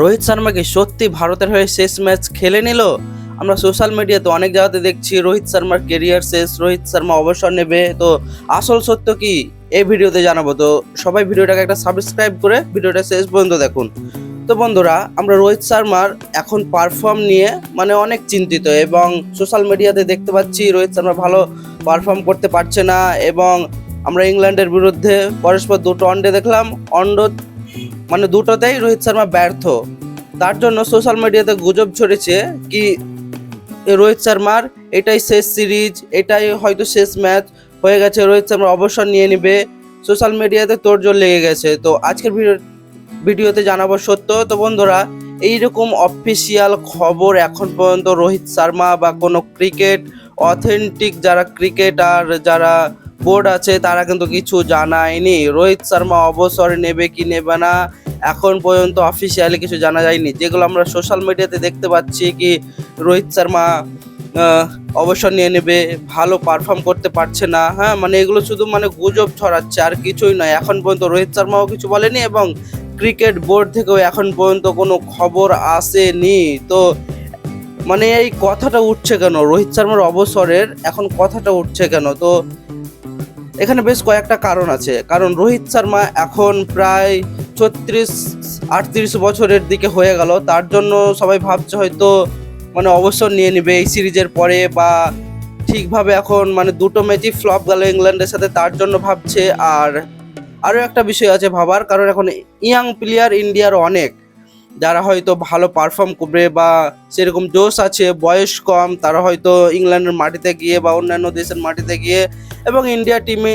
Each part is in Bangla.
রোহিত শর্মা কি সত্যি ভারতের হয়ে শেষ ম্যাচ খেলে নিল? আমরা সোশ্যাল মিডিয়াতে অনেক জায়গাতে দেখছি রোহিত শর্মার কেরিয়ার শেষ, রোহিত শর্মা অবসর নেবে। তো আসল সত্য কি এই ভিডিওতে জানাবো। তো সবাই ভিডিওটাকে একটা সাবস্ক্রাইব করে ভিডিওটা শেষ পর্যন্ত দেখুন। তো বন্ধুরা, আমরা রোহিত শর্মার এখন পারফর্ম নিয়ে অনেক চিন্তিত, এবং সোশ্যাল মিডিয়াতে দেখতে পাচ্ছি রোহিত শর্মা ভালো পারফর্ম করতে পারছে না। এবং আমরা ইংল্যান্ডের বিরুদ্ধে পরস্পর দুটো ওয়ানডে দেখলাম, দুটোতেই রোহিত শর্মা ব্যর্থ। তার জন্য সোশ্যাল মিডিয়াতে গুজব ছড়েছে কি রোহিত শর্মার এটাই শেষ সিরিজ, এটাই হয়তো শেষ ম্যাচ হয়ে গেছে, রোহিত শর্মা অবসর নিয়ে নেবে। সোশ্যাল মিডিয়াতে তোড়জোড় লেগে গেছে। তো আজকের ভিডিওতে জানাবো সত্য। তো বন্ধুরা, এইরকম অফিসিয়াল খবর এখন পর্যন্ত রোহিত শর্মা বা কোনো ক্রিকেট অথেন্টিক যারা ক্রিকেটার, যারা বোর্ড আছে, তারা কিন্তু কিছু জানায়নি। রোহিত শর্মা অবসর নেবে কি নেবে না এখন পর্যন্ত অফিসিয়ালি কিছু জানা যায়নি। যেগুলো আমরা সোশ্যাল মিডিয়াতে দেখতে পাচ্ছি কি রোহিত শর্মা অবসর নিয়ে নেবে, ভালো পারফর্ম করতে পারছে না, এগুলো শুধু গুজব ছড়াচ্ছে, আর কিছুই নয়। এখন পর্যন্ত রোহিত শর্মাও কিছু বলেনি, এবং ক্রিকেট বোর্ড থেকেও এখন পর্যন্ত কোনো খবর আসেনি। তো এই কথাটা উঠছে কেন, রোহিত শর্মার অবসরের এখন কথাটা উঠছে কেন? তো এখানে বেশ কয়েকটা কারণ আছে। কারণ রোহিত শর্মা এখন প্রায় 36-38 বছরের দিকে হয়ে গেল। তার জন্য সবাই ভাবছে হয়তো অবসর নিয়ে নেবে এই সিরিজের পরে, বা ঠিকভাবে এখন দুটো ম্যাচই ফ্লপ গেল ইংল্যান্ডের সাথে, তার জন্য ভাবছে। আর আরও একটা বিষয় আছে ভাবার, কারণ এখন ইয়াং প্লেয়ার ইন্ডিয়ার অনেক, যারা হয়তো ভালো পারফর্ম করবে বা সেরকম জোশ আছে, বয়স কম, তারা হয়তো ইংল্যান্ডের মাটিতে গিয়ে বা অন্যান্য দেশের মাটিতে গিয়ে এবং ইন্ডিয়া টিমে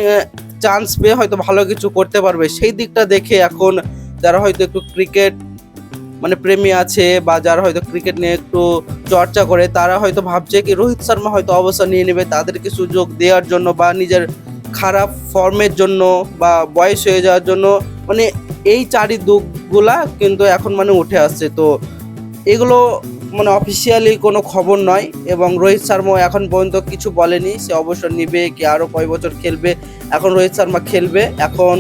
চান্স পেয়ে হয়তো ভালো কিছু করতে পারবে। সেই দিকটা দেখে এখন যারা হয়তো একটু ক্রিকেট প্রেমী আছে, বা যারা হয়তো ক্রিকেট নিয়ে একটু চর্চা করে, তারা হয়তো ভাবছে কি রোহিত শর্মা হয়তো অবসর নিয়ে নেবে তাদেরকে সুযোগ দেওয়ার জন্য, বা নিজের খারাপ ফর্মের জন্য, বা বয়স হয়ে যাওয়ার জন্য। এই চারি দিকগুলা কিন্তু এখন উঠে আসছে। তো এগুলো অফিসিয়ালি কোনো খবর নয়, এবং রোহিত শর্মা এখন পর্যন্ত কিছু বলেনি সে অবসর নিবে কি আরও কয় বছর খেলবে। এখন রোহিত শর্মা খেলবে। এখন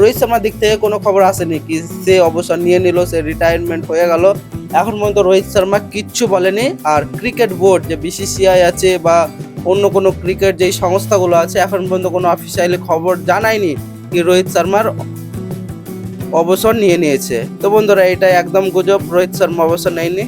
রোহিত শর্মার দিক থেকে কোনো খবর আসেনি কি সে অবসর নিয়ে নিল, সে রিটায়ারমেন্ট হয়ে গেল। এখন পর্যন্ত রোহিত শর্মা কিচ্ছু বলেনি। আর ক্রিকেট বোর্ড যে বিসিসিআই আছে বা অন্য কোনো ক্রিকেট যেই সংস্থাগুলো আছে, এখন পর্যন্ত কোনো অফিসিয়ালি খবর জানায়নি কি রোহিত শর্মার অবসর নিয়ে নিয়েছে। তো বন্ধুরা, এটা একদম গুজব, রোহিত শর্মা অবসর নেয়নি।